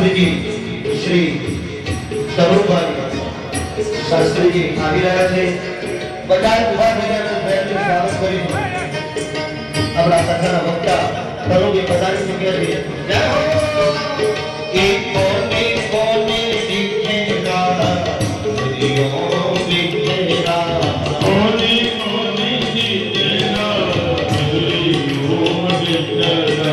શાસ્ત્રીજી શ્રી તરુણભાઈ શાસ્ત્રીજી આવી રહ્યા છે. બધા ઉભા થઈ ગયા પ્રયત્ન સ્વાગત કરીશું. આપણા કથાના વક્તા તરુણજી પધારી ચૂક્યા છે. જય હો. એક કોને કોને દીખેરા હરિયો દીખેરા કોને કોને દીખેરા હરિયો દીખેરા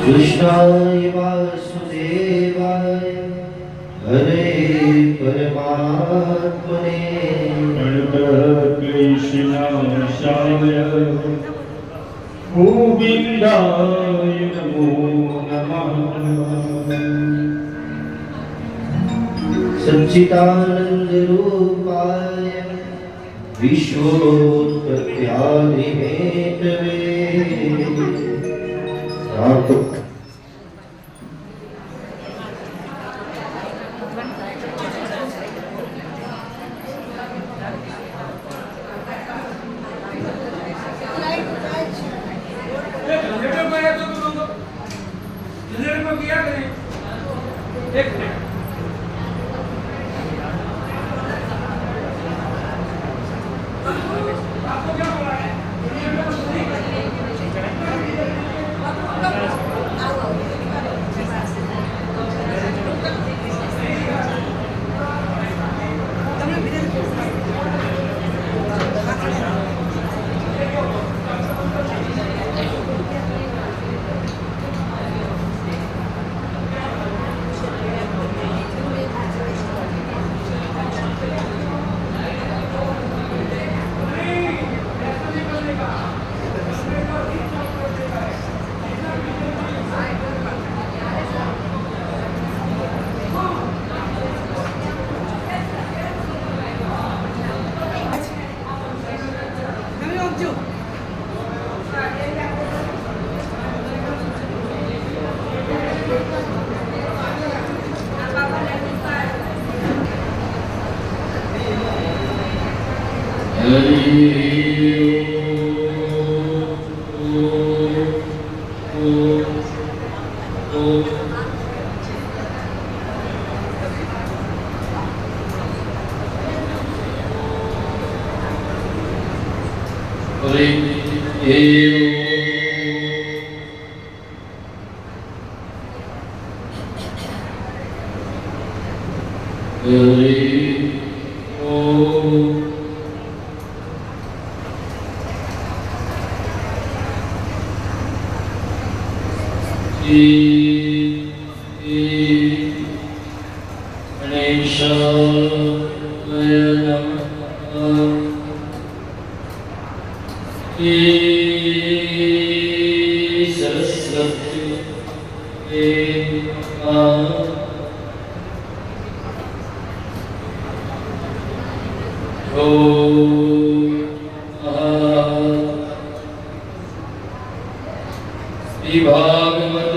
कृष्णाय वासुदेवाय हरे परमात्मने क्लेशनाशाय गोविन्दाय नमो नमः। सच्चिदानंद रूपाय विश्वोत्पत्त्यादिहेतवे भागवत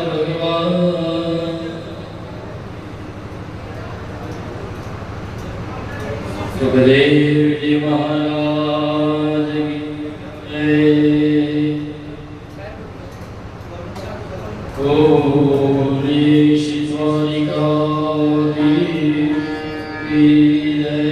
भगवान सुखदेव जी महाराज की जय। बोले श्री द्वारिकाधीश की जय।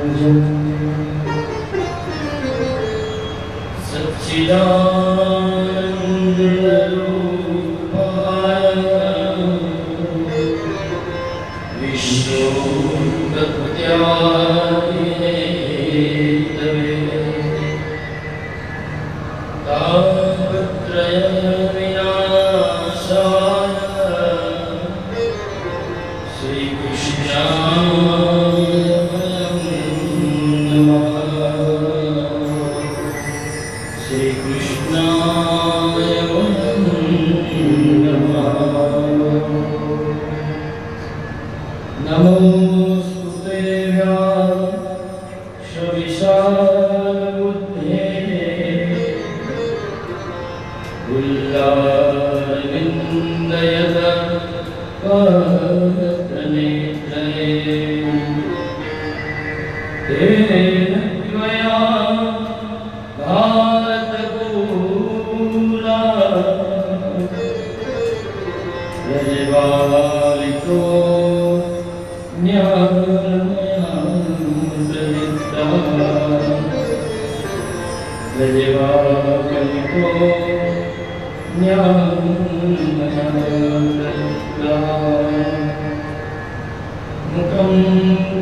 Thank you. सच्चिदानंद रूपाय विष्णुपत्यादिने तवे तापत्रय विनाशाय श्री कृष्णाय नमः। श्री कृष्णाय नमः। नमोस्तुते व्यासविशालबुद्धे उल्लारविन्दयत पादनेत्रये तेन त्वया भारतपूरा रजवालिको ज्ञानमया प्रदीप्ता रजवालिको ज्ञानमया प्रदीप्ता मुखं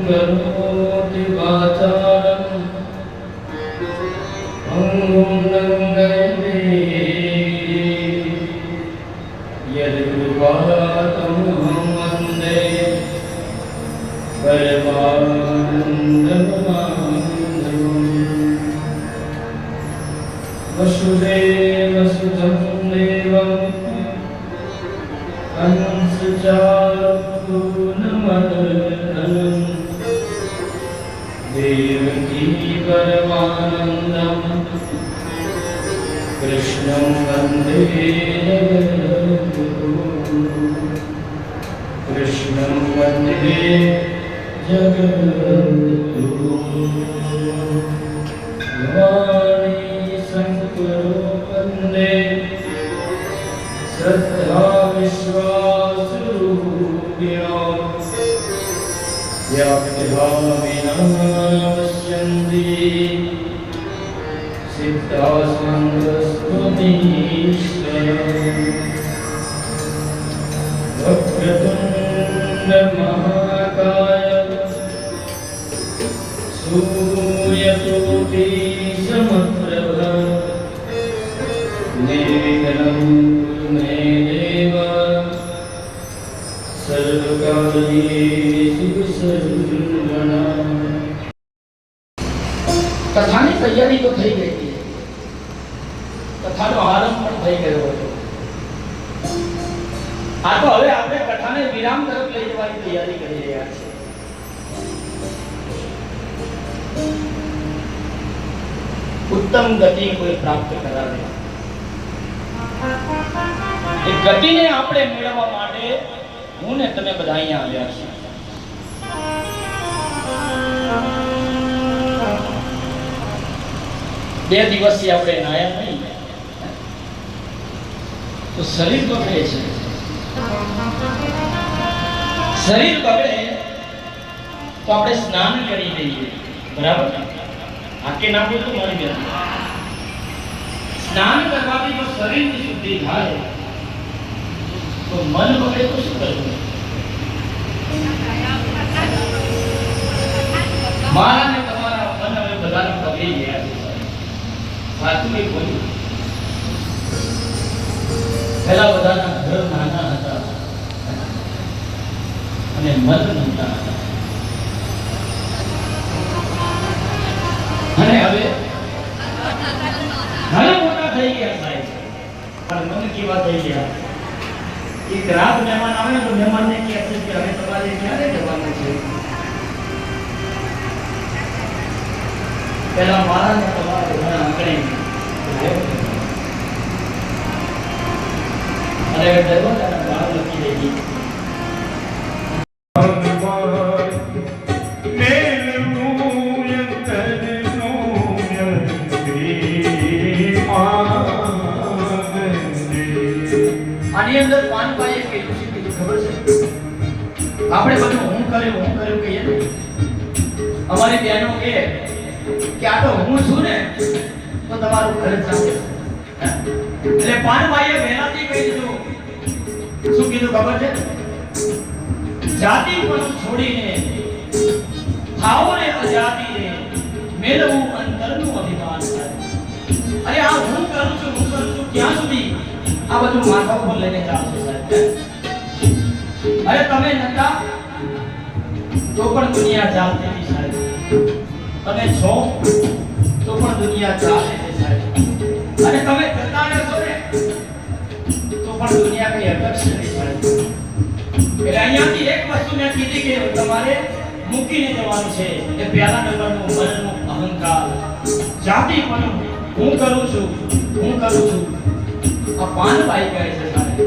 करोति वाचालं अंगुं लङ्घयते यद्कृपातमहं वन्दे परमानन्दमाधवम्। वसुदेवसुतं देवं कंसचाणूरमर्दनं देवकी परमानन्दं कृष्णं वन्दे जगद्गुरुं। कृष्णं वन्दे जगद्गुरुं। भवानी शङ्करो वन्दे श्रद्धा विश्वासरूपिणो व्याप्तिभाविनाश्यन्ति सिद्धासङ्गस्त्वमीश्वरम्। वक्रतुण्डमहाकाय सूर्यकोटिसमप्रभ निर्विघ्नं कुरु मे देव सर्वकार्येषु सर्वदा। કથાની તૈયારી તો થઈ ગઈ હતી, કથાનો આરંભ પણ થઈ ગયો હતો. આ તો હવે આપણે કથાને વિરામ તરફ લઈ જવાની તૈયારી કરી રહ્યા છીએ. ઉત્તમ ગતિ કોઈ પ્રાપ્ત કરાવે, એ ગતિને આપણે મેળવવા માટે હું ને તમે બધા અહીંયા આવ્યા છીએ. બે દિવસથી આપણે નાયા નહીં તો શરીર બગડે છે. શરીર બગડે તો આપણે સ્નાન કરી દઈએ, બરાબર? આકે ના બોલ તો મારી બેન, સ્નાન કરવાથી જો શરીરની શુદ્ધિ થાય તો મન બગડે તો શું કરવું? મારા ને તમારા મન હવે બધાને બગડી ગયા છે. સાચું એ બોલ્યું. પહેલા બધાના ઘર નાના હતા અને મન મોટા હતા, અને હવે ઘણા મોટા થઈ ગયા સાહેબ, પણ મન કેવા થઈ ગયા? એક રાત મહેમાન આવે તો મહેમાનને કહે છે કે હવે તમારે ક્યારે જવાનું છે? પહેલા મારા ને તમારા ઘણા આંગણે અરે દરવાજાના બહાર લખી દેજી આની અંદર પાનભાઈએ કીધું છે, કીધું ખબર છે? આપણે બધું હું કર્યું કહીએ ને, અમારી બહેનો કે કે આ તો હું છું ને તો તમારું ઘર ચાલે. એટલે પાનભાઈએ પહેલાથી કહી દીધું. શું કીધું ખબર છે? જાતિ પણ છોડીને થાઓ ને આઝાદી રે મેળવું અંતરનું અભિમાન થાય. અરે આ હું કરું છું ક્યાં સુધી આ બધું માથા ઉપર લઈને ચાલશે સાહેબ? અરે તમે નતા તો પણ દુનિયા ચાલતી હતી સાહેબ. તમે છો તો પણ દુનિયા ચાલે છે સાહેબ. અને તમે જતા રહેશો ને તો પણ દુનિયા કઈ અટકશે નહીં સાહેબ. એટલે અહીંયાથી એક વસ્તુ મેં કીધી કે તમારે મૂકીને જવાનું છે. એ પહેલા નંબરનું મનનું અહંકાર, જાતિ પણ હું કરું છું. આ પાનભાઈ કહે છે સાહેબ.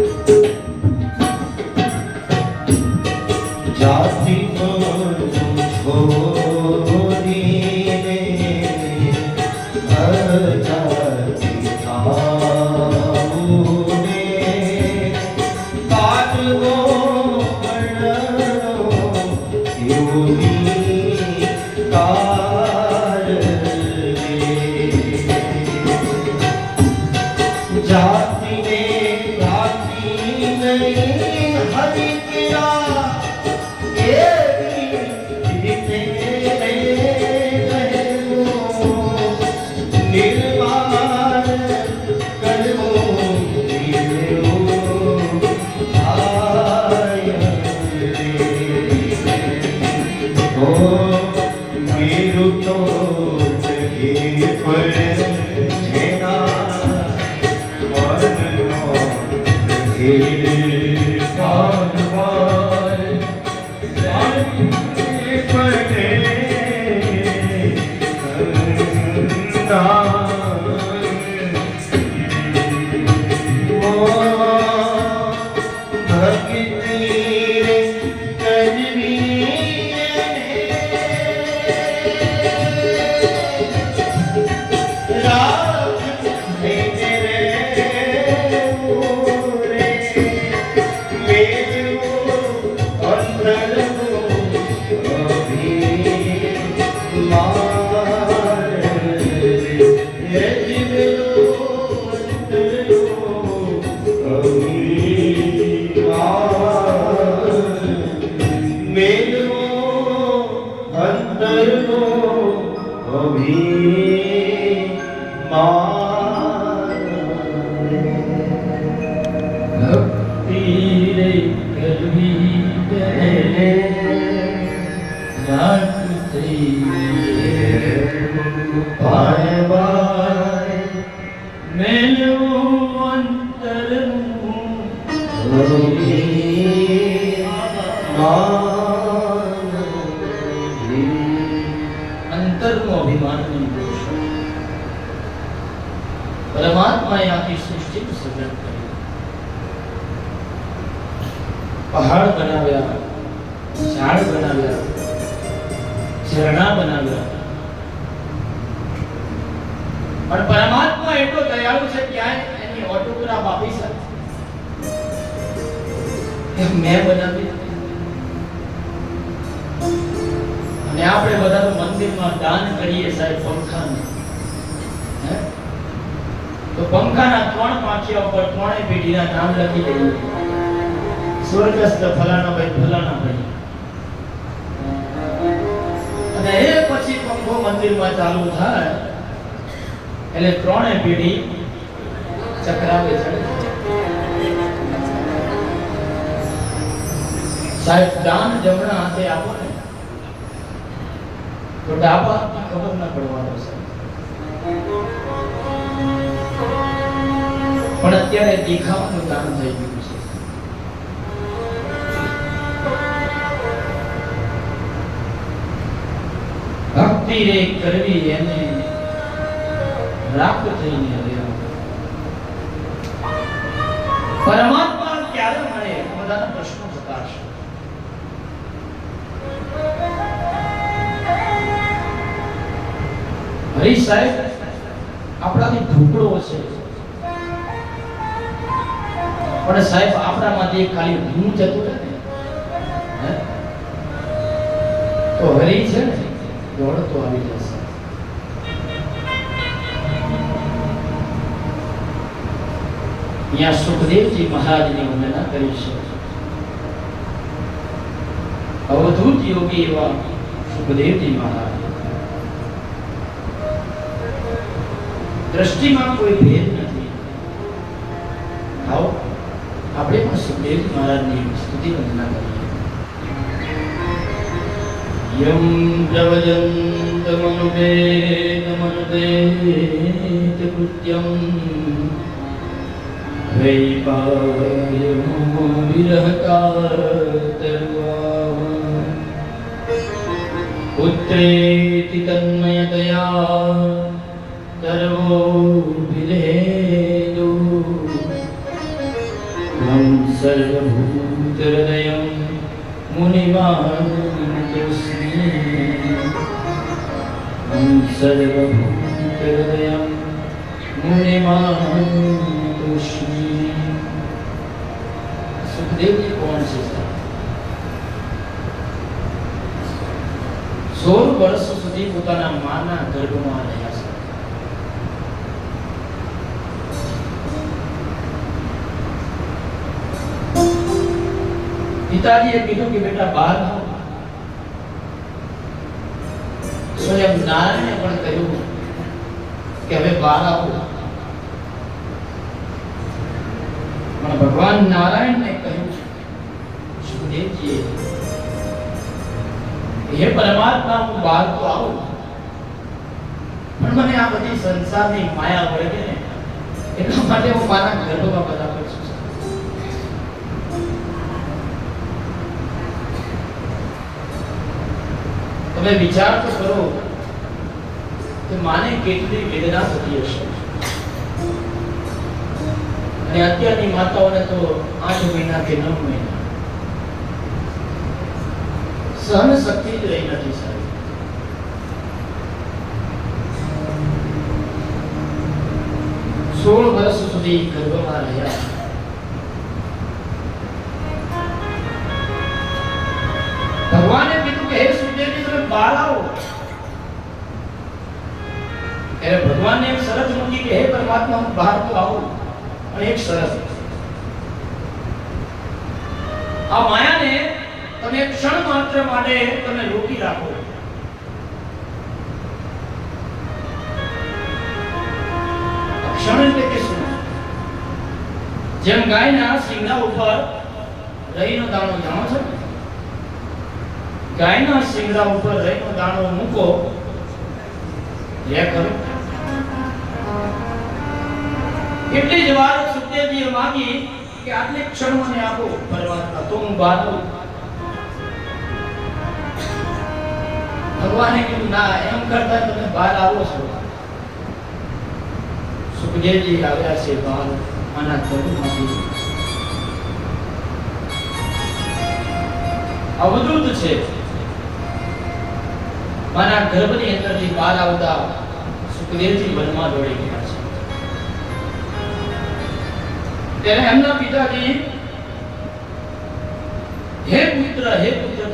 જાતિ છોડીને અજાતિ થાઓને કાઢવો પડ્યો યોની કારણે. જાતિને નહીં હરિકિયા પરમાત્માએ આખી સૃષ્ટિનું સર્જન કર્યું. પહાડ બનાવ્યા, ઝાડ બનાવ્યા, ઝરણા બનાવ્યા. પણ પરમાત્મા એટલો દયાળુ છે ક્યાંય એની ઓટોગ્રાફ આપી શકે મેં બનાવી. અને આપણે બધા તો મંદિરમાં દાન કરીએ સાહેબ પંખાને. તો પંખાના 3 પાંખિયા ઉપર 3 પેઢીના નામ લખી દઈએ. સ્વર્ગસ્થ ફલાણા ભાઈ. અને એ પછી પંખો મંદિરમાં ચાલુ થાય એટલે 3 પેઢી ચક્રાવે ચડે. સાહેબ દાન જમણા હાથે આપો ને તો ડાબા ખબર ના પડવાનો છે. પણ અત્યારે દેખાવાનું દાન થઈ ગયું છે. ભક્તિ રે કરવી એને રાખ થઈને રહ્યા. પરમાત્મા ક્યારે મળે બધાના પ્રશ્નો થતા હશે. હરી સાહેબ આપણાથી ઢોકળો છે પણ સાહેબ આપણામાંથી ખાલી હું જતું રહે ને તો હરી છે ને દોડતો આવી જશે. અહીંયા સુખદેવજી મહારાજની વંદના કરી છે. અવધૂત યોગી એવા સુખદેવજી મહારાજ. દ્રષ્ટિમાં કોઈ ભેદ નથી. આવો આપણે પણ સુખદેવજી મહારાજની સ્તુતિ વંદના કરીએ. યમ પ્રવજંતમનુપેતમનુપેત કૃત્યમ વૈપાયનો વિરહકાતર્વા પુત્રેતિ તન્મયતયા સર્વો વિલેદો મમ સર્વભૂતહૃદયં મુનિમાનતોસ્મિ મમ સર્વભૂતહૃદયં મુનિમાનતોસ્મિ. સુખદેવજી કોણ છે? 16 વર્ષ સુધી પોતાના માના ગર્ભમાં રહ્યા છે. પિતાજીએ કીધું કે બેટા બહાર આવો. સ્વયં નારાયણે પણ કહ્યું કે હવે બહાર આવો. પણ ભગવાન નારાયણને કહ્યું સુખદેવજીએ, હે પરમાત્મા, હું બહાર તો આવું, પણ મને આ બધી સંસારની માયા વળગે ને, એટલા માટે હું મારા ગર્ભમાં બરાબર છું. તમે વિચાર તો કરો કે માને કેટલી વેદના થતી હશે. અને અત્યારની માતાઓને તો 8 મહિના કે 9 મહિના સહન શક્તિ જ રહી નથી સાહેબ. સોળ વર્ષ સુધી ગર્ભમાં રહ્યા. ભગવાને કીધું કે હે સુખદેવજી, તમે બહાર આવો. ત્યારે ભગવાનને એક શરત મૂકી કે હે પરમાત્મા, હું બહાર તો આવું, પણ એક શરત. આ માયાને તમે ક્ષણ માત્ર માટે તમે રોકી રાખો. ક્ષણ એટલે કે શું? જેમ ગાયના શિંગડા ઉપર રઈનો દાણો, જાણો છો? ગાયના શિંગડા ઉપર રઈનો દાણો મૂકો, લે કરો. એટલી જ વાર સુખદેવજીએ માંગી કે આટલી ક્ષણ મને આપો પરમાત્મા, તો હું બહાર આવું. ભગવાને કીધું ના, એમ કરતા તમે બહાર આવો છો. સુખદેવજી આવ્યા છે બહાર આના ગર્ભમાંથી. અવધૂત છે. માના ગર્ભની અંદરથી બહાર આવતા સુખદેવજી વનમાં દોડી ગયા છે. ત્યારે એમના પિતાજી હે પુત્ર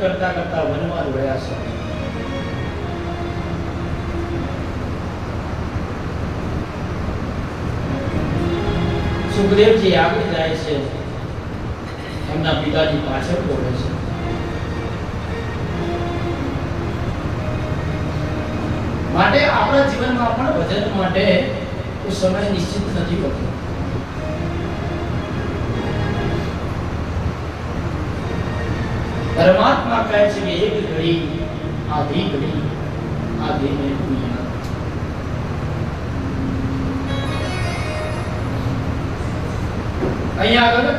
કરતા કરતા વનમાં દોડ્યા છે. સુખદેવજી આગળ જાય છે, એમના પિતાજી પાછળ દોડે છે. માટે આપણા જીવનમાં પણ ભજન માટે કોઈ સમય નિશ્ચિત નથી હોતો. પરમાત્મા કહે છે કે એક ઘડી આધી ઘડી આધી ને દુનિયા. અહીંયા આગળ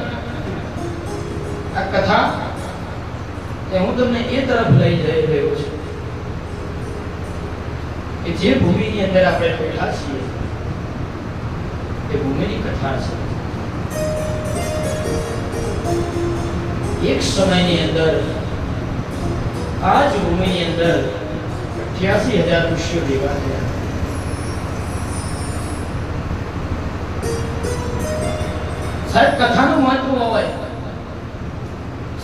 આ કથા હું તમને એ તરફ લઈ જઈ રહ્યો છું કે જે ભૂમિની અંદર આપણે બેઠા છીએ એ ભૂમિની કથા છે. એક સમયની અંદર આ જ ભૂમિની અંદર 88,000 ઋષિઓ ભેગા થયા. સાહેબ, કથાનું મહત્વ હોય,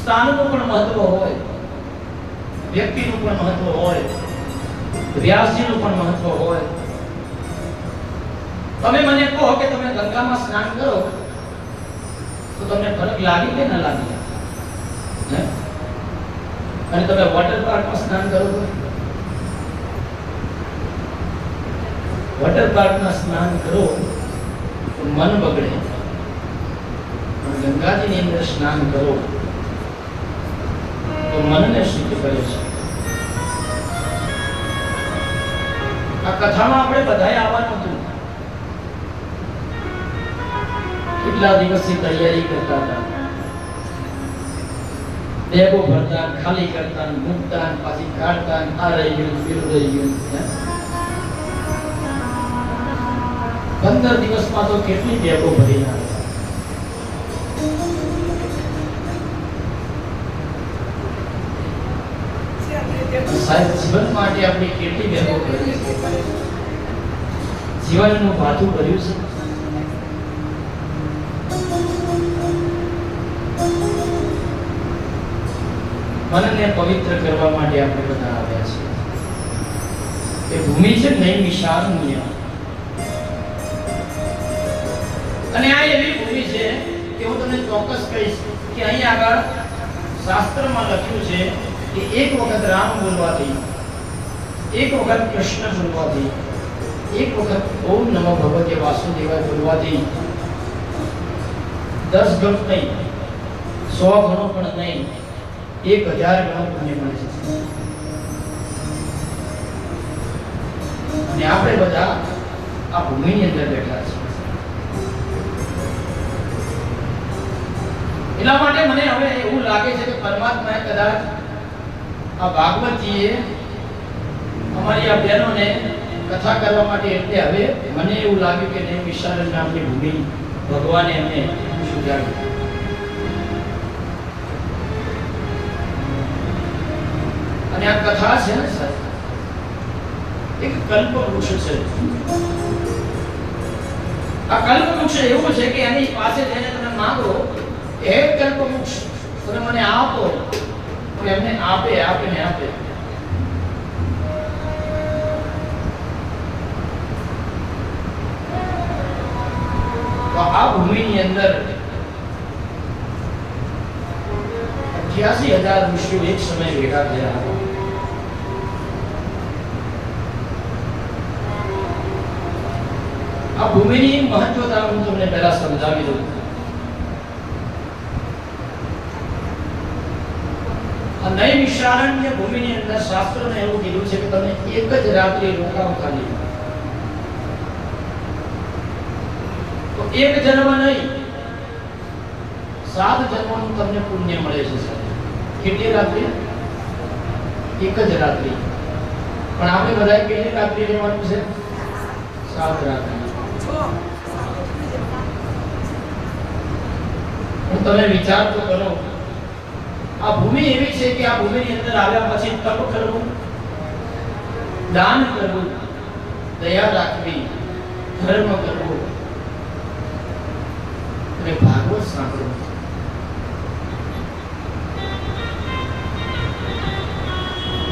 સ્થાનનું પણ મહત્વ હોય, વ્યક્તિનું પણ મહત્વ હોય, વ્યાસજીનું પણ મહત્વ હોય. તમે મને કહો કે તમે ગંગામાં સ્નાન કરો તો તમને ફરક લાગી કે ના લાગી? હે? અને તમે વોટર પાર્કમાં સ્નાન કરો તો વોટર પાર્કમાં સ્નાન કરો તો મન બગડે, પણ ગંગાજીની અંદર સ્નાન કરો તો મનને શુદ્ધ કરે છે. આ કથામાં આપણે બધાએ આવવાનું હતું. કેટલા દિવસથી તૈયારી કરતા હતા, બેગો ભરતા, ખાલી કરતા, મૂકતા, પાછી કાઢતા, આ રહી ગયું, પેલું રહી ગયું. 15 દિવસમાં તો કેટલી બેગો ભરી નાખે. સાહેબ, જીવન માટે આપણે કેટલી બેગો ભરી છે? જીવનનું ભાથું ભર્યું છે. મનને પવિત્ર કરવા માટે આપણે બધા આવ્યા છીએ. એ ભૂમિ છે નૈમિષારણ્ય, અને આ એવી ભૂમિ છે કે હું તમને ચોક્કસ કહીશ કે અહીં આગળ શાસ્ત્રમાં લખ્યું છે કે એક વખત રામ બોલવાથી, એક વખત કૃષ્ણ બોલવાથી, એક વખત ઓમ નમઃ ભગવતે વાસુદેવાય બોલવાથી 10 ગણો નહીં, 100 ગણો પણ નહીં, 1000 ગણો પુણ્ય મળે છે. અને આપણે બધા આ ભૂમિની અંદર બેઠા છીએ. એટલા માટે મને હવે એવું લાગે છે કે પરમાત્માએ કદાચ આ ભાગવતજીએ અમારી આ બહેનોને કથા કરવા માટે, એટલે હવે મને એવું લાગ્યું કે નૈમિષારણ્ય નામની ભૂમિ ભગવાને એમને સુજાડી. અને આ કથા છે ને સર, એક કલ્પ વૃક્ષ છે. આ કલ્પ વૃક્ષ એવું છે કે એની પાસે જઈને તમે માંગો, હે કલ્પ વૃક્ષ તમે મને આપો, તો એમને આપે ને આપે. તો આ ભૂમિની અંદર 88,000 ઋષિઓ એક સમય ભેગા થયા હતા. આ ભૂમિની મહત્વતા હું તમને પહેલા સમજાવી દઉં. આ નૈમિષારણ્ય ભૂમિની અંદર શાસ્ત્રોને એવું કીધું છે કે તમે એક જ રાત્રિ રોકાવ ખાલી, તો એક જન્મ નહીં, 7 જન્મનું તમને પુણ્ય મળે છે. કેટલી રાત્રિ? એક જ રાત્રિ. પણ આપણે બધાએ કેટલી રાત્રિ રહેવાનું છે? 7 રાત્રિ. તમે વિચાર તો કરો, આ ભૂમિ એવી છે કે આ ભૂમિની અંદર આવ્યા પછી તપ કરવું, દાન કરવું, દયા રાખવી, ધર્મ કરવો અને ભાગવત સાંભળવું.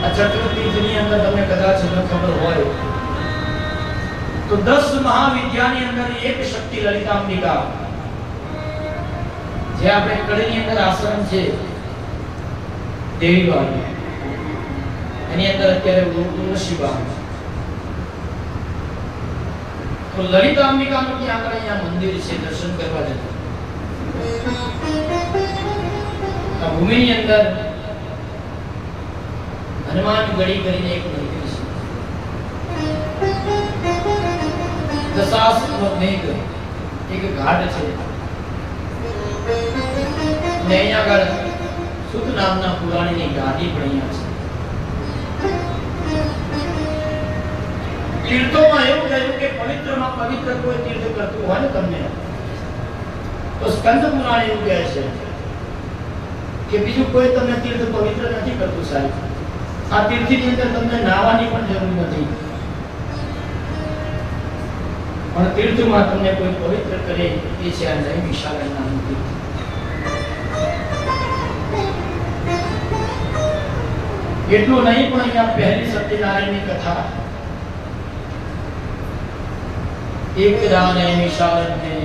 આ ચક્રતીર્થની અંદર તમને કદાચ ન ખબર હોય તો 10 મહાવિદ્યાની અંદર એક શક્તિ લલિતાંબિકા, જે આપણે કડીની અંદર આશ્રમ છે દેવી વાળી, એની અંદર અત્યારે તુલસીબા. તો લલિતાંબિકાનું ત્યાં આગળ અહીંયા મંદિર છે, દર્શન કરવા જતો. આ ભૂમિની અંદર હનુમાન ગઢી કરીને એક મંદિર છે. દશાશ્વમેઘ એક ઘાટ છે. ને અહીંયા આગળ સુત નામના પુરાણીની ગાદી પણ અહીંયા છે. તીર્થોમાં એવું કહ્યું કે પવિત્રમાં પવિત્ર કોઈ તીર્થ કરતું હોય ને તમને, તો સ્કંદ પુરાણ એવું કહે છે કે બીજું કોઈ તમને તીર્થ પવિત્ર નથી કરતું સાહેબ. આ તીર્થની અંદર તમને નાહવાની પણ જરૂર નથી, પણ તીર્થમાં તમને કોઈ પવિત્ર કરે એ છે આ નૈમિષારણ્ય નામનું તીર્થ. એટલું નહીં, પણ અહીંયા પહેલી સત્યનારાયણની કથા, એકદા નૈમિષારણ્યે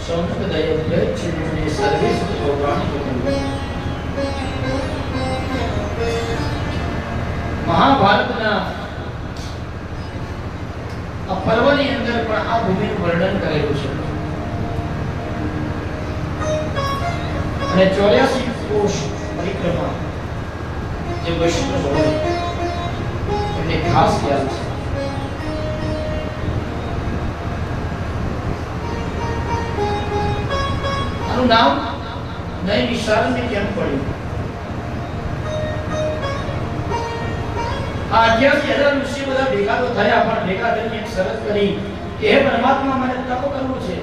સૌનક દયવ્ય ચિંતને સર્વે સુખ ભોગવાની મહાભારતના આ પર્વની અંદર પણ આ ભૂમિનું વર્ણન કરેલું છે અને 84 કોષ પરિક્રમા જે વૈષ્ણવ હોય એમને ખાસ યાદ છે. આનું નામ નૈમિષારણ્ય કેમ પડ્યું? આ 88,000 ઋષિ બધા ભેગા તો થયા, પણ ભેગા થઈને એક શરત કરી કે હે પરમાત્મા, મને તપ કરવું છે.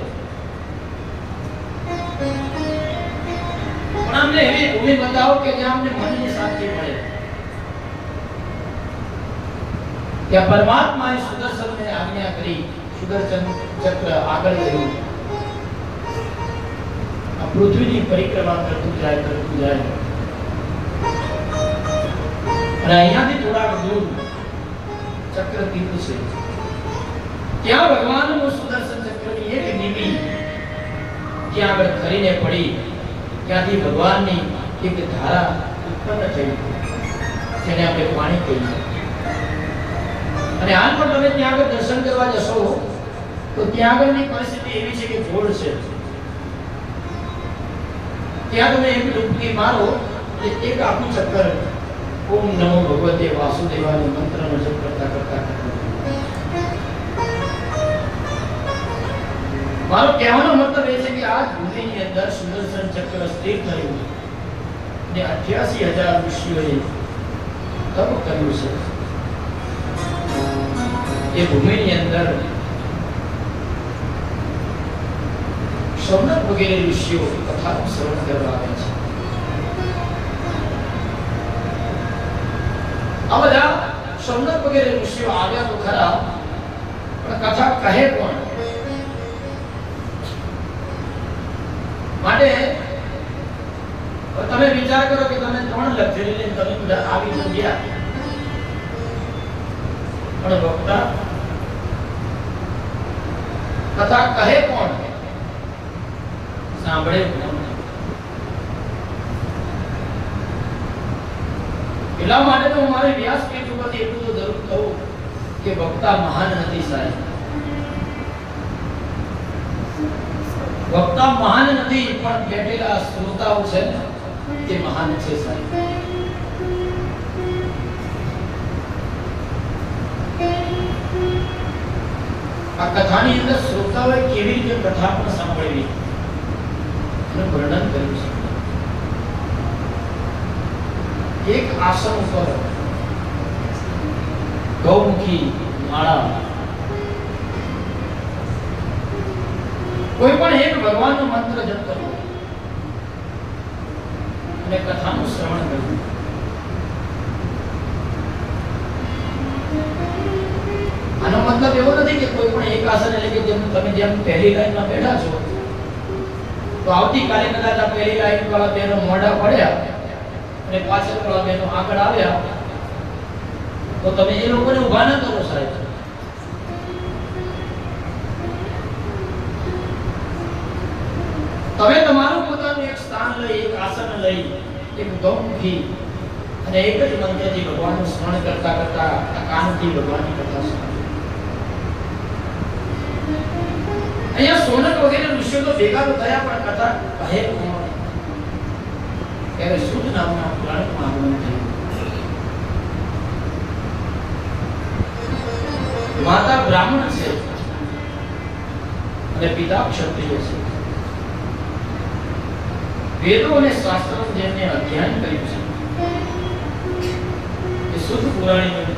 પણ અમને એવી ભૂમિ બતાવો કે જ્યાં અમને મનની શાંતિ મળે. ત્યાં પરમાત્માએ સુદર્શનને આજ્ઞા કરી, સુદર્શન ચક્ર આગળ ગયું, આ પૃથ્વીની પરિક્રમા કરતું જાય. અને અહીંયાથી થોડાક દૂર ચક્ર તીર્થ છે, ત્યાં ભગવાનનું સુદર્શન ચક્રની એક નિમી ત્યાં આગળ ખરીને પડી, ત્યાંથી ભગવાનની એક ધારા ઉત્પન્ન થઈ, જેને આપણે પાણી કહીએ. અને હાલ પણ તમે ત્યાં આગળ દર્શન કરવા જશો તો ત્યાં આગળની પરિસ્થિતિ એવી છે કે ઘોડ છે. ત્યાં તમે એક ડૂબકી મારો એટલે એક આખું ચક્કર ઓમ નમો ભગવતે વાસુદેવાય મંત્રનો જપ કરતા કરતા મારો કહેવાનો મતલબ એ છે કે આ ભૂમિની અંદર સુદર્શન ચક્ર સ્થિર થયું ને 88,000 ઋષિઓએ તપ કર્યું છે. એ ભૂમિની અંદર સૌનક વગેરે ઋષિઓ કથાનું શ્રવણ કરવા આવે છે. આ બધા સૌનક વગેરે ઋષિઓ આવ્યા તો ખરા, પણ કથા કહે કોણ? માટે તમે વિચાર કરો કે તમે 3 લક્ઝરી લઈને તમે બધા આવી તો ગયા, પણ વક્તા કથા કહે કોણ? સાંભળે કોણ? એટલા માટે તો મારે વ્યાસપીઠ ઉપરથી એટલું તો જરૂર કહું કે વક્તા મહાન નથી સાહેબ. વક્તા મહાન નથી, પણ બેઠેલા શ્રોતાઓ છે ને તે મહાન છે સાહેબ. આ કથાની અંદર શ્રોતાઓએ કેવી રીતે કથા પણ સાંભળવી એનું વર્ણન કર્યું છે. એક આસન ઉપર ગૌમુખી માળા, કોઈ પણ એક ભગવાનનો મંત્ર જપ કરવો અને કથાનું શ્રવણ કરવું. આનો મતલબ એવો નથી કે કોઈ પણ એક આસન એટલે કે તમે જેમ પહેલી લાઈનમાં બેઠા છો તો આવતીકાલે કદાચ આ પહેલી લાઈન વાળા બેનો મોઢા પડ્યા અને પાછળ વાળા બેનો આગળ આવ્યા તો તમે એ લોકોને ઊભા ન કરો સાહેબ. તમે તમારું પોતાનું એક સ્થાન લઈ, એક આસન લઈ, એક ગૌમુખી અને એક જ મંત્રથી ભગવાનનું સ્મરણ કરતા કરતા આ કાનથી ભગવાનની કથા સાંભળો. અહીંયા સોનક વગેરે ઋષિઓ તો ભેગા તો થયા, પણ કથા કહે કોણ? ત્યારે શુદ્ધ નામના પુરાણમાં આગમન થયું. માતા બ્રાહ્મણ છે અને પિતા ક્ષત્રિય છે. વેદો અને શાસ્ત્રોનું જેમને અધ્યયન કર્યું છે એ શુદ્ધ પુરાણીનું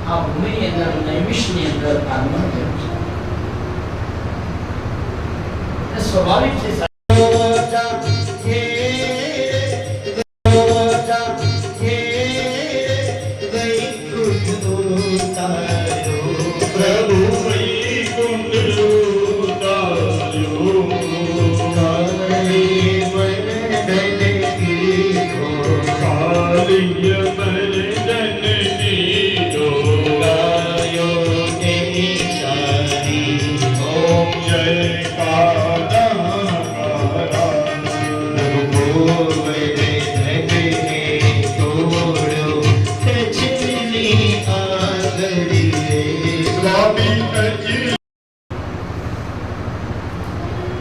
આ ભૂમિની અંદર નૈમિષની અંદર આગમન થયું છે. સ્વાભાવિક છે. Jai Kada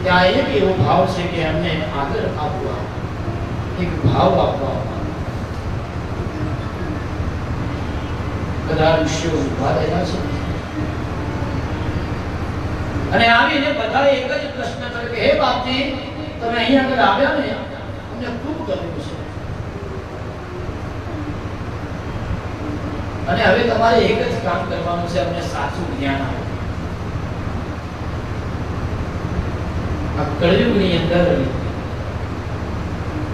ત્યાં એક એવો ભાવ છે કે એમને આદર આપવા, એક ભાવ આપવા બધા ઋષિઓ ઉભા રહેલા છે. અને આવીને બધા એક જ પ્રશ્ન કર્યો કે હે બાપજી, તમે અહીંયા આગળ આવ્યા ને, અમને ખૂબ ગમ્યું છે, અને હવે તમારે એક જ કામ કરવાનું છે, અમને સાચું જ્ઞાન આપો. આ કળયુગની અંદર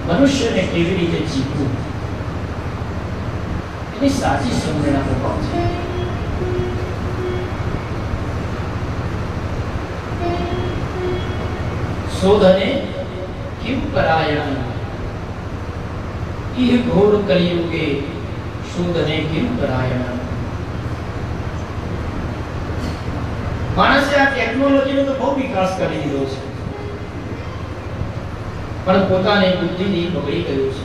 મનુષ્યને કેવી રીતે જીવવું એની સાચી સમજણ આપો છે. શોધને કિમ પરાયણ ઇહ ઘોર કલિયુગે શોધને કિમ પરાયણ. માણસે આ ટેકનોલોજીનો તો બહુ વિકાસ કરી દીધો છે, પણ પોતાની બુદ્ધિથી બગડી ગયું છે.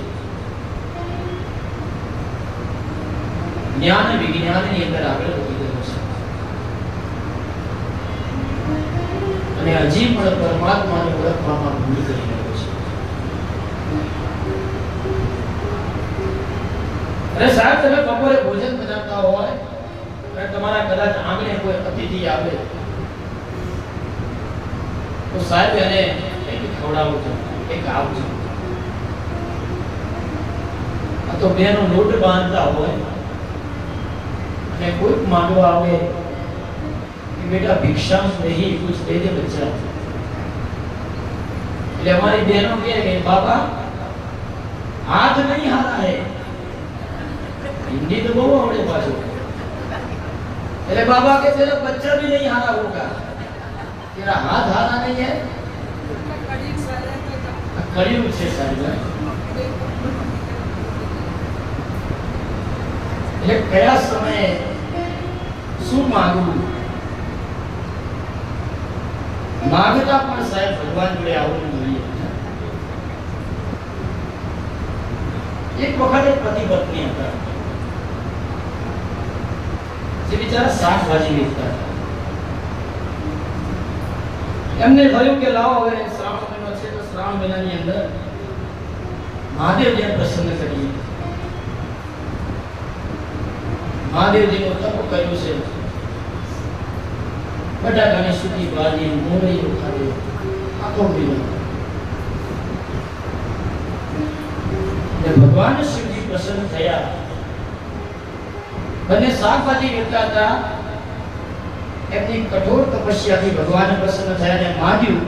જ્ઞાન વિજ્ઞાનની અંદર આગળ વધી ગયો છે, અને હજી પણ પરમાત્માને ઓળખવામાં ભૂલ કરી રહ્યો છે. અરે સાહેબ, તમે બપોરે ભોજન બનાવતા હોય અને તમારા કદાચ આંગણે કોઈ અતિથિ આવે તો સાહેબ એને ખવડાવું છું, એક આવજો. આ તો બેનો લોટ બાંધતા હોય અને કોઈક માંગવા આવે કે બેટા ભિક્ષામ નહીં કુછ દે દે બચ્ચા, એટલે અમારી બહેનો કહે કે બાબા હાથ નહીં હારા હે. हिंदी तो बहुत आवड़े पाछो. એટલે બાબા કે તેરા બચ્ચા भी नहीं हारा होगा, तेरा हाथ हारा नहीं है. કળિયુગ છે સાહેબ. એટલે કયા સમયે શું માંગવું, માંગતા પણ સાહેબ ભગવાન જોડે આવવું જોઈએ. એક વખત એક પતિ પત્ની હતા, જે બિચારા શાકભાજી વેચતા હતા. એમને થયું કે લાવો હવે શ્રાવણ મહિનો છે તો શ્રાવણ મહિનાની અંદર મહાદેવજીને પ્રસન્ન કરીએ. મહાદેવજીનું તપ કર્યું છે, બટાકાની સૂકી ભાજી, મોરૈયું ખાધું, આખો દિવસ. ભગવાન શિવજી પ્રસન્ન થયા. બંને શાકભાજી વેચતા હતા, એમની કઠોર તપસ્યાથી ભગવાન પ્રસન્ન થયા અને માંગ્યું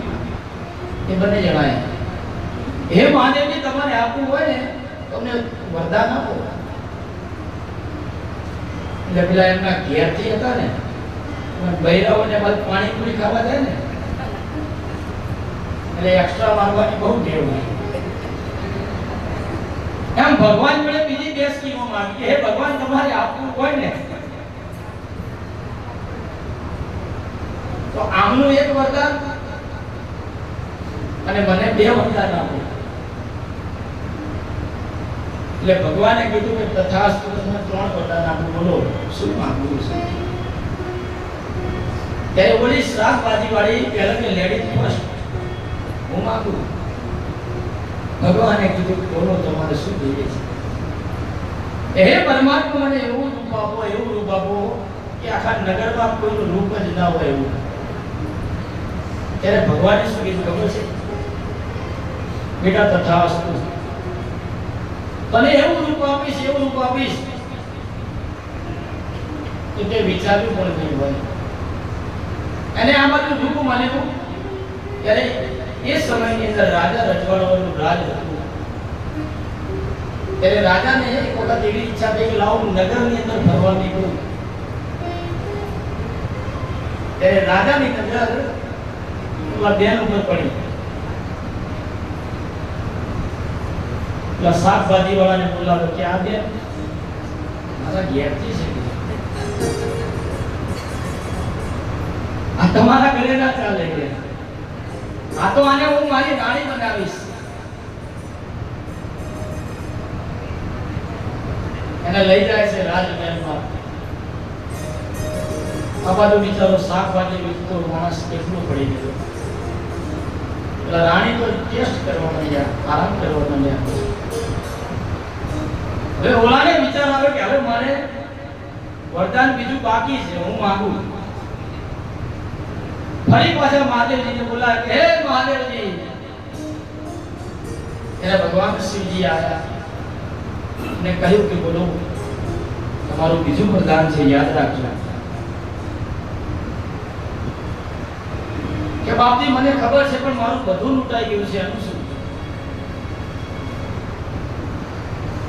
એ બંને જણાએ, હે મહાદેવજી, તમારે આપવું હોય ને તમને વરદાન આપો. એટલે પેલા એમના ઘેરથી હતા ને, બૈરાઓને પાણીપુરી ખાવા જાય ને, એટલે એક્સ્ટ્રા માંગવાની બહુ ટેવ હોય. એમ ભગવાન જોડે બીજી બે સ્કીમો માંગી, હે ભગવાન, તમારે આપવું હોય ને તો આમનું એક વરદાન અને મને બે વરદાન આપો. એટલે ભગવાને કીધું કે તથાસ્તુ, તમને ત્રણ વરદાન આપું, બોલો શું માંગવું છે. ત્યારે બોલી શાકભાજી વાળી પહેલા કે લેડીઝ ફર્સ્ટ, હું માંગુ. ભગવાને કીધું બોલો તમારે શું જોઈએ છે. હે પરમાત્મા, મને એવું રૂપ આપો, એવું રૂપ આપો કે આખા નગરમાં કોઈનું રૂપ જ ના હોય એવું. ત્યારે ભગવાને શું કીધું ખબર છે, બેટા તથાસ્તુ, તને એવું રૂપ આપીશ, એવું રૂપ આપીશ કે તે વિચાર્યું પણ નહીં હોય. અને આ બધું રૂપ માન્યું. ત્યારે એ સમયની અંદર રાજા રજવાડાઓનું રાજ હતું. ત્યારે રાજાને એક વખત એવી ઈચ્છા થઈ કે લાવો નગરની અંદર ફરવા નીકળું. ત્યારે રાજાની નજર બેન ઉપર પડી. પેલા શાકભાજી વાળાને બોલાવ્યો કે આ બેન મારા ઘેરથી છે, આ તમારા ઘરે ના ચાલે કે આ તો આને હું મારી રાણી બનાવીશ. એને લઈ જાય છે રાજમહેલમાં. આ બાજુ બિચારો શાકભાજી વેચતો માણસ એકલો પડી ગયો. પેલા રાણી તો ટેસ્ટ કરવા માંડ્યા, આરામ કરવા માંડ્યા. હવે ઓલાને વિચાર આવે કે હવે મારે વરદાન બીજું બાકી છે, હું માંગુ. ફરી પાછા મહાદેવજીને બોલાય કે હે મહાદેવજી. ત્યારે ભગવાન શિવજી આવ્યા અને કહ્યું કે બોલો, તમારું બીજું વરદાન છે, યાદ રાખજો. કે બાપજી મને ખબર છે પણ મારું બધું લૂંટાઈ ગયું છે, એનું શું?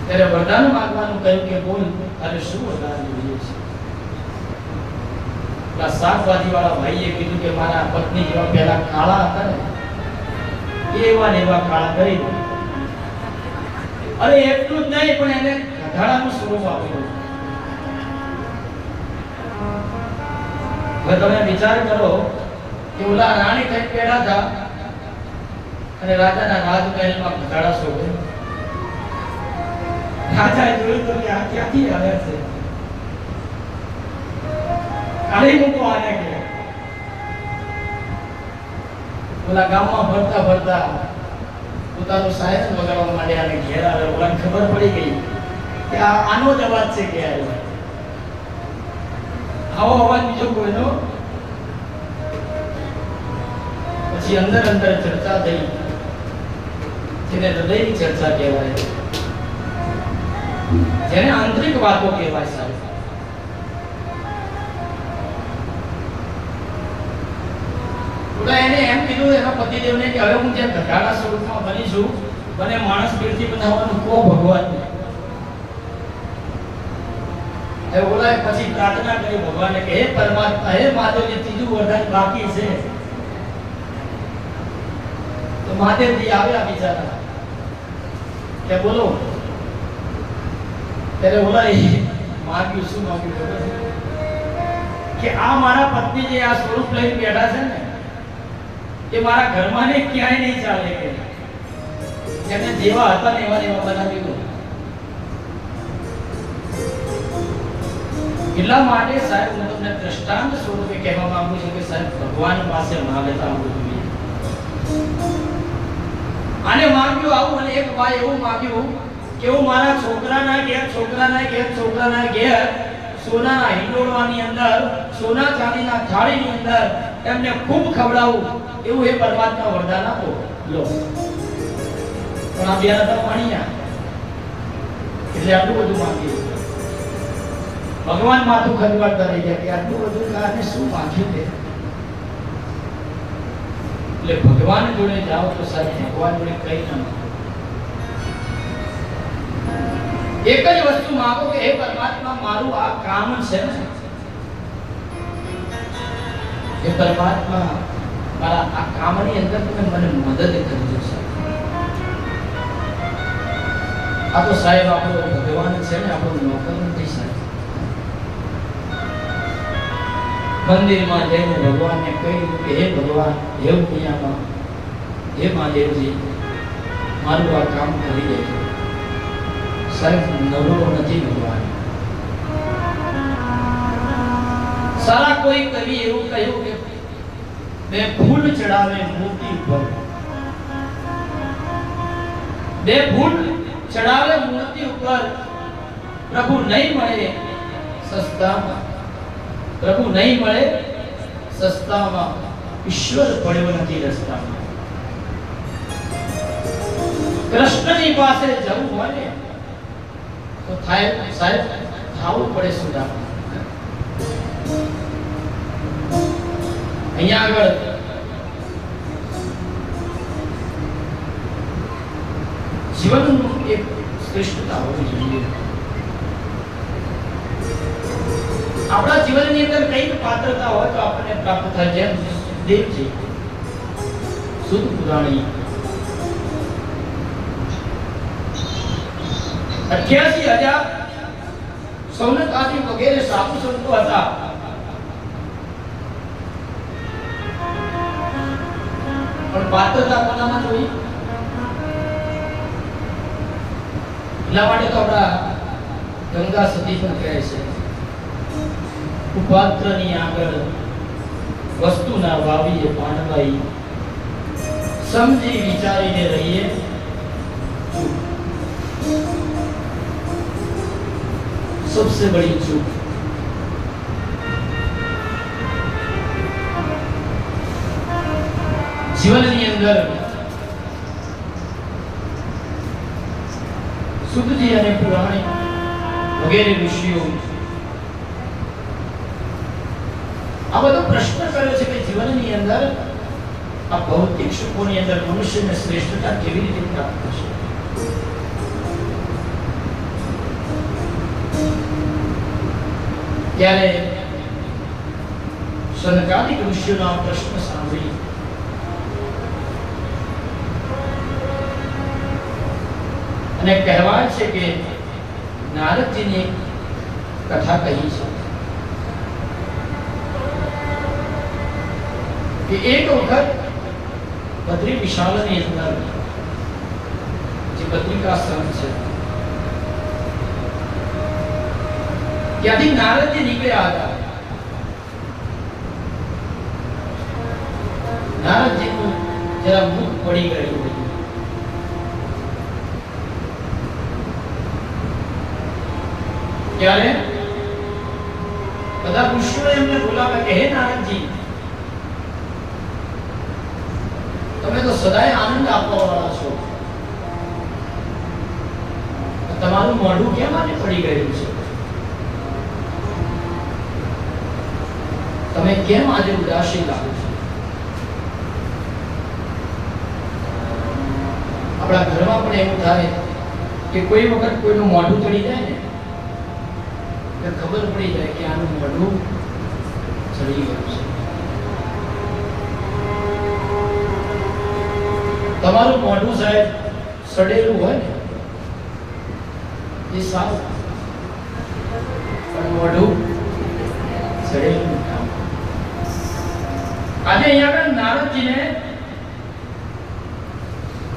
ત્યારે વરદાન માંગવાનું કહ્યું કે બોલ, તારે શું વરદાન જોઈએ છે? પેલા શાકભાજી વાળા ભાઈએ કીધું કે મારા પત્ની જેવા પહેલા કાળા હતા ને એવા ને એવા કાળા કરી દો. અરે એટલું જ નહીં પણ એને ઘટાડાનું સ્વરૂપ આપ્યું. હવે તમે વિચાર કરો કે ઓલા રાણી કઈ પેડા હતા અને રાજાના રાજમહેલમાં ઘટાડા શોભે. રાજાએ જોયું તો કે આ ક્યાંથી આવે છે, કાઢી મૂકો આને કે. ઓલા ગામમાં ફરતા ફરતા પોતાનું સાયન્સ વગાડવા માંડ્યા અને ઘેર આવે. ઓલાને ખબર પડી ગઈ કે આનો જ અવાજ છે કે આવો અવાજ બીજો કોઈનો. પછી અંદર અંદર ચર્ચા થઈ, જેને હૃદયની ચર્ચા કહેવાય, જેને આંતરિક વાતો કહેવાય. સાહેબ એને એમ કીધું એના પતિદેવને કે હવે હું જેમ ઘટાડા સ્વરૂપમાં બની છું, મને માણસ પીરથી બનાવવાનું કો ભગવાન. એ બોલાય પછી પ્રાર્થના કરી ભગવાનને કે હે પરમાત્મા, હે મહાદેવજી, ત્રીજું વરદાન બાકી છે. તો મહાદેવજી આવ્યા બિચારા કે બોલો. ત્યારે બોલાય માગ્યું, શું માગ્યું ખબર છે? કે આ મારા પત્ની જે આ સ્વરૂપ લઈને બેઠા છે ને એ મારા ઘરમાં ને ક્યાંય નહીં ચાલે કે જેને જેવા હતા ને એવા એવા બનાવી દો. એટલા માટે સાહેબ હું તમને દ્રષ્ટાંત સ્વરૂપે કહેવા માંગુ છું કે સાહેબ ભગવાન પાસે માંગતા આવવું જોઈએ. આને માંગ્યું આવું અને એક ભાઈ એવું માંગ્યું કે હું મારા છોકરાના ઘેર સોનાના હિંડોળવાની અંદર, સોના ચાંદીના થાળીની અંદર એમને ખૂબ ખવડાવું એવું એ પરમાત્મા વરદાન આપો. લો, પણ આ બેના તો પાણીયા એટલે આટલું બધું માંગ્યું. ભગવાન માથું ખંજવાળતા રહી ગયા કે આટલું બધું કાને શું માંગ્યું તે. એટલે ભગવાન જોડે જાઓ તો સાહેબ ભગવાન જોડે કઈ ના માંગો. એક જ વસ્તુ માંગો કે હે પરમાત્મા, મારું આ કામ છે ને, હે પરમાત્મા, મારા આ કામની અંદર તમે મને મદદ કરજો સાહેબ. આ તો સાહેબ આપણો ભગવાન છે ને, આપણો નોકર નથી સાહેબ. મંદિરમાં જઈને ભગવાનને કહ્યું કે હે ભગવાન, હે દુનિયામાં, હે મહાદેવજી, મારું આ કામ કરી દેજો સાહેબ. નવરો નથી ભગવાન. સારા કોઈ કવિ એવું કહ્યું કે બે ફૂલ ચડાવે મૂર્તિ ઉપર, બે ફૂલ ચડાવે મૂર્તિ ઉપર, પ્રભુ નહીં મળે સસ્તામાં, પ્રભુ નહીં મળે સસ્તામાં, ઈશ્વર પડ્યો નથી રસ્તામાં. કૃષ્ણની પાસે જવું હોય ને તો થાય સાહેબ, થાવું પડે સુધા. અહીંયા આગળ જીવનનું એક શ્રેષ્ઠતા હોવી જોઈએ. આપણા જીવનની અંદર કઈક પાત્રતા હોય તો આપણને પ્રાપ્ત થાય. જેમ દેવજી શુદ્ધ પુરાણી 88,000 સૌનક આદિ વગેરે સાધુ સંતો હતા. પણ પાત્રતા કોનામાં જોઈ? એટલા માટે તો આપણા ગંગા સતી પણ કહે છે કુપાત્રની આગળ વસ્તુના વાવીએ પાનવાઈ સમજી વિચારીને રહીએ सबसे बड़ी चूक જીવનની અંદર સુખજી અને પુરાણી વગેરે ઋષિઓ આ બધો પ્રશ્ન કર્યો છે કે જીવનની અંદર આ ભૌતિક સુખોની અંદર મનુષ્યને શ્રેષ્ઠતા કેવી રીતે પ્રાપ્ત થશે. ત્યારે સનકાદિક ઋષિઓનો આ પ્રશ્ન સાંભળી અને કહેવાય છે કે નારદજીની કથા કહી છે કે એક વખત બદ્રી વિશાલની અંદર જે બદ્રિકાશ્રમ છે ત્યાંથી નારદજી નીકળ્યા હતા. નારદજીનું જરા મુખ પડી ગયું હતું. ત્યારે બધા ઋષિઓએ એમને બોલાવ્યા કે હે નારદજી, તમે તો સદાય આનંદ આપવા વાળા છો, તમારું મોઢું કેમ આજે પડી ગયું છે? તમે કેમ આજે ઉદાસી લાગો છો? આપણા ઘરમાં પણ એવું થાય કે કોઈ વખત કોઈનું મોઢું ચડી જાય ને તો ખબર પડી જાય કે આનું મોઢું ચડી ગયું છે. તમારું મોઢું સાહેબ સડેલું હોય ને એ સારું, પણ મોઢું સડેલું કામ. આજે અહીંયા આગળ નારદજીને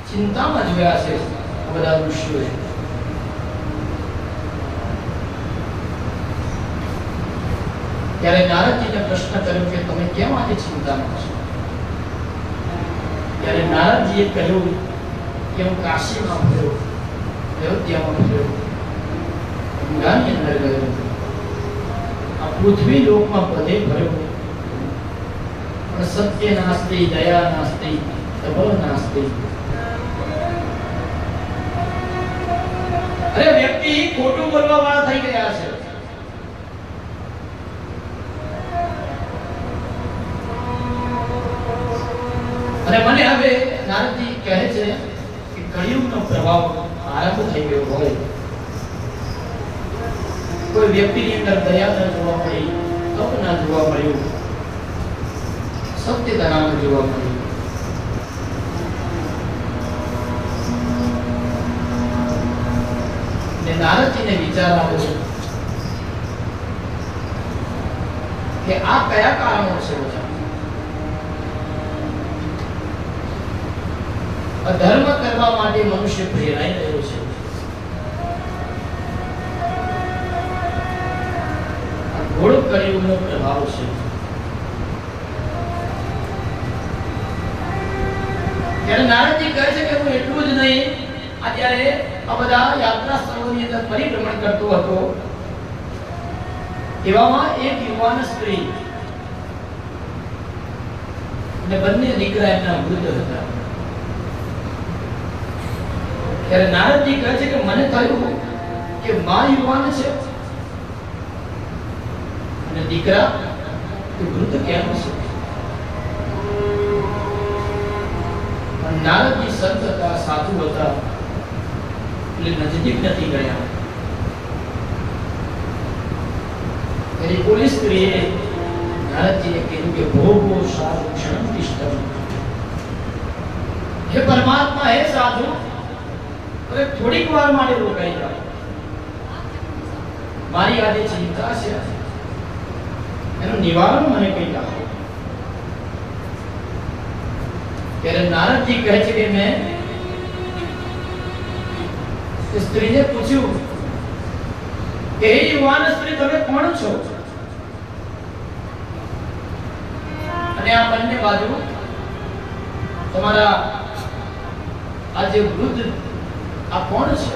ચિંતામાં જોયા છે આ બધા ઋષિઓએ. ત્યારે નારદજીને પ્રશ્ન કર્યો કે તમે કેમ આજે ચિંતામાં છો? ત્યારે નારદજીએ કહ્યું કે હું કાશીમાં ફર્યો, અયોધ્યામાં ફર્યો, ગંગાની અંદર ગયો, આ પૃથ્વી લોકમાં બધે ફર્યો, પણ સત્ય નાસ્તિ, દયા નાસ્તિ, તપો નાસ્તિ. અરે વ્યક્તિ ખોટું બોલવા વાળા થઈ ગયા છે. અને મને હવે નારદજી કહે છે કે કળિયુગનો પ્રભાવ આરંભ થઈ ગયો હોય, કોઈ વ્યક્તિની અંદર દયા ન જોવા મળી, તપ ન જોવા મળ્યું, સત્યતા ન જોવા મળ્યું, ને નારદજીને વિચાર આવ્યો કે આ કયા કારણો છે? અધર્મ કરવા માટે મનુષ્ય પ્રેરાઈ રહ્યો છે. આ ઘોર કળિયુગનો પ્રભાવ છે. ત્યારે નારદજી કહે છે કે હું એટલું જ નહીં, અત્યારે આ બધા યાત્રા સ્થળોની અંદર પરિભ્રમણ કરતો હતો, એવામાં એક યુવાન સ્ત્રી અને બંને દીકરા એમના વૃદ્ધ હતા. ત્યારે નારદજી કહે છે કે મને થયું કે માં યુવાન છે અને દીકરા તો વૃદ્ધ કેમ છે? નારદજી સંત હતા, સાધુ હતા, એટલે નજીક નથી ગયા. ત્યારે પોલીસ સ્ત્રીએ નારદજીને કીધું કે ભોગો સાધુ ક્ષણ તિષ્ઠમ. હે પરમાત્મા, હે સાધુ, હવે થોડીક વાર માટે રોકાઈ જાઓ, મારી આજે ચિંતા છે, એનું નિવારણ મને કહી આપો. ત્યારે નારદજી કહે છે કે મેં સ્ત્રીને પૂછ્યું કે હે યુવાન સ્ત્રી, તમે કોણ છો? અને આ બંને બાજુ તમારા આ જે વૃદ્ધ આ કોણ છે?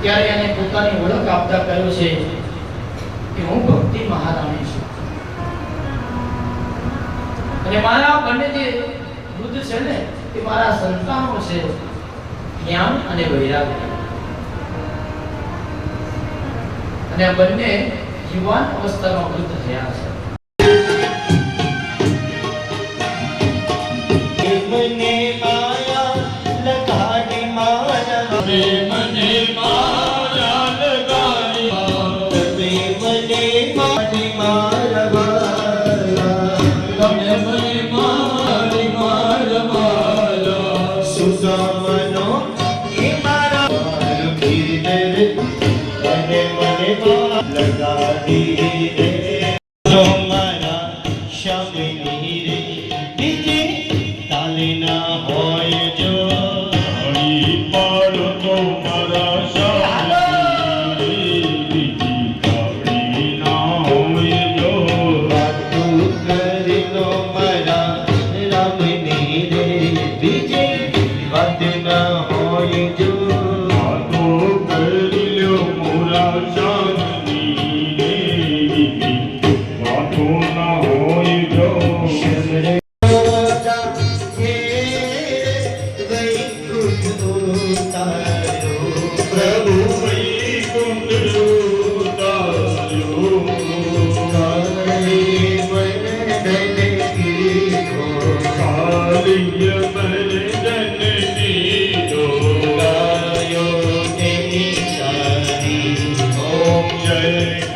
ત્યારે એને પોતાની ઓળખ આપતા કહ્યું છે કે હું ભક્તિ મહારાણી છું અને મારા બંને જે વૃદ્ધ છે ને એ મારા સંતાનો છે, જ્ઞાન અને વૈરાગ્ય. અને આ બંને યુવાન અવસ્થામાં વૃદ્ધ થયા છે. મને માયા લગાડી મારા મને મારા લગાડી મને મારી મારા તમે મને મારી મારવાલા સુગમનો એ મારા ગીર અને મને લગાડી રે જો મારા શમની રે બીજે તાલે ના હોય જો હળી પાડો તો મારા શાળી બીજી કાળી ના હોય જો વાતું કરીનો મારા રામની રે બીજે વાત ના હોય જો વાતો કરી લ્યો મોરા શાળની રે બીજી વાતો ના હોય જો શમરે પ્રભુ વૈકુંઠ ઉતાર્યો કાલિય મર્દન કીધો ઓમ જય